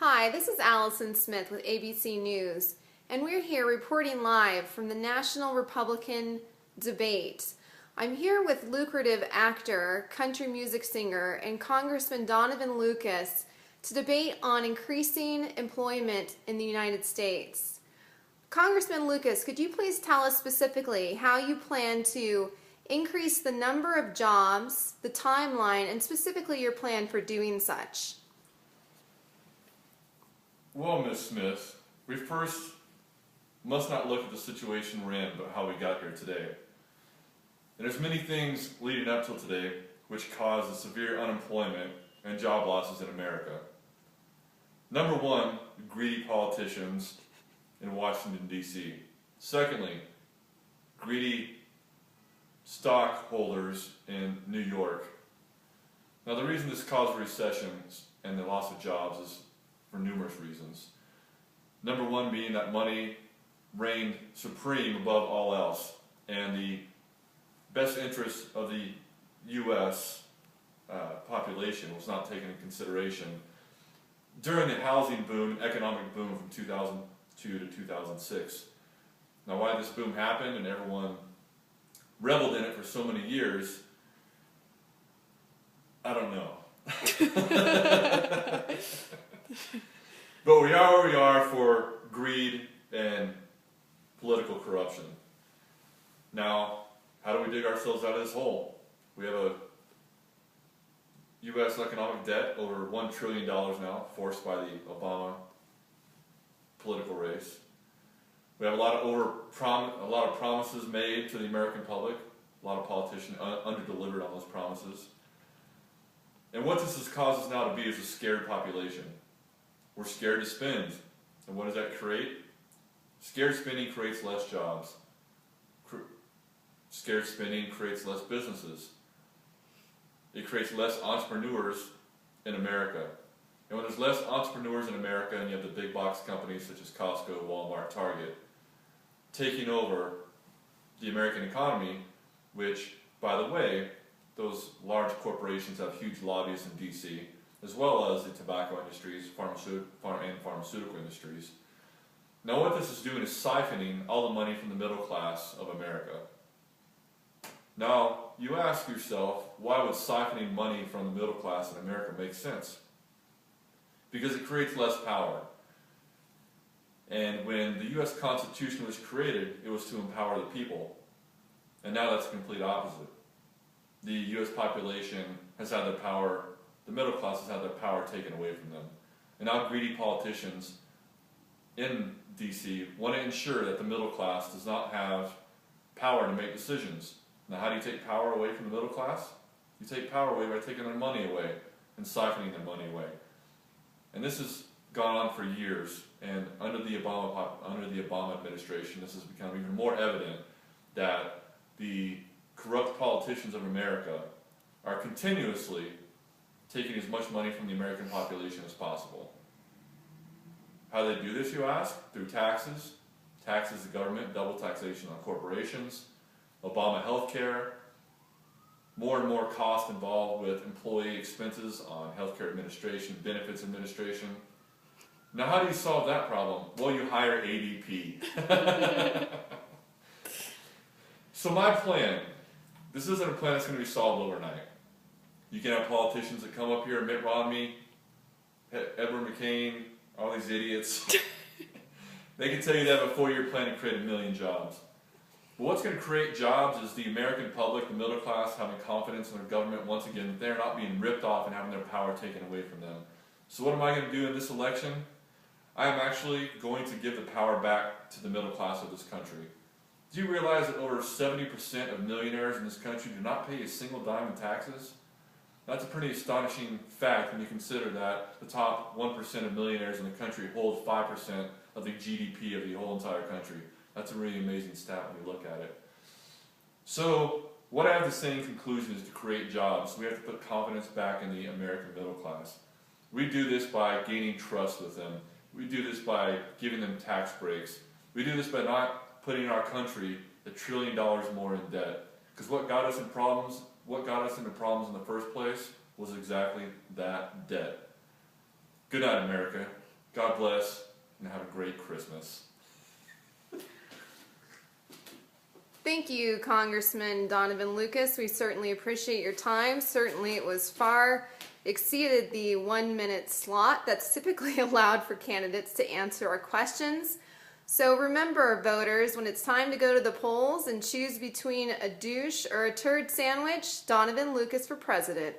Hi, this is Allison Smith with ABC News, and we're here reporting live from the National Republican Debate. I'm here with lucrative actor, country music singer, and Congressman Donovan Lucas to debate on increasing employment in the United States. Congressman Lucas, could you please tell us specifically how you plan to increase the number of jobs, the timeline, and specifically your plan for doing such? Well, Ms. Smith, we first must not look at the situation we're in, but how we got here today. And there's many things leading up till today which cause the severe unemployment and job losses in America. Number one, greedy politicians in Washington, D.C. Secondly, greedy stockholders in New York. Now, the reason this caused recessions and the loss of jobs is for numerous reasons. Number one being that money reigned supreme above all else, and the best interest of the U.S. Population was not taken into consideration during the housing boom, economic boom from 2002 to 2006. Now, why this boom happened and everyone reveled in it for so many years, I don't know. But we are where we are for greed and political corruption. Now, how do we dig ourselves out of this hole? We have a U.S. economic debt over $1 trillion now, forced by the Obama political race. We have a lot of promises made to the American public. A lot of politicians under-delivered on those promises. And what this has caused us now to be is a scared population. We're scared to spend. And what does that create? Scared spending creates less jobs. Scared spending creates less businesses. It creates less entrepreneurs in America. And when there's less entrepreneurs in America and you have the big box companies such as Costco, Walmart, Target taking over the American economy, which, by the way, those large corporations have huge lobbies in D.C., as well as the tobacco industries, pharmaceutical industries. Now what this is doing is siphoning all the money from the middle class of America. Now, you ask yourself, why would siphoning money from the middle class in America make sense? Because it creates less power. And when the U.S. Constitution was created, it was to empower the people. And now that's the complete opposite. The U.S. population has had their power, the middle class has had their power taken away from them. And now greedy politicians in D.C. want to ensure that the middle class does not have power to make decisions. Now, how do you take power away from the middle class? You take power away by taking their money away and siphoning their money away. And this has gone on for years, and under the Obama administration, this has become even more evident that the corrupt politicians of America are continuously taking as much money from the American population as possible. How do they do this, you ask? Through taxes. Taxes the government, double taxation on corporations, Obama healthcare, more and more cost involved with employee expenses on healthcare administration, benefits administration. Now, how do you solve that problem? Well, you hire ADP. So my plan, this isn't a plan that's going to be solved overnight. You can have politicians that come up here, Mitt Romney, Edward McCain, all these idiots. They can tell you they have a 4-year plan to create 1 million jobs. But what's going to create jobs is the American public, the middle class, having confidence in their government once again, that they're not being ripped off and having their power taken away from them. So what am I going to do in this election? I am actually going to give the power back to the middle class of this country. Do you realize that over 70% of millionaires in this country do not pay a single dime in taxes? That's a pretty astonishing fact when you consider that the top 1% of millionaires in the country hold 5% of the GDP of the whole entire country. That's a really amazing stat when you look at it. So, what I have to say in conclusion is to create jobs. We have to put confidence back in the American middle class. We do this by gaining trust with them. We do this by giving them tax breaks. We do this by not putting our country $1 trillion more in debt. Because what got us into problems in the first place was exactly that, debt. Good night, America. God bless, and have a great Christmas. Thank you, Congressman Donovan Lucas. We certainly appreciate your time. Certainly it was far exceeded the 1 minute slot that's typically allowed for candidates to answer our questions. So remember, voters, when it's time to go to the polls and choose between a douche or a turd sandwich, Donovan Lucas for president.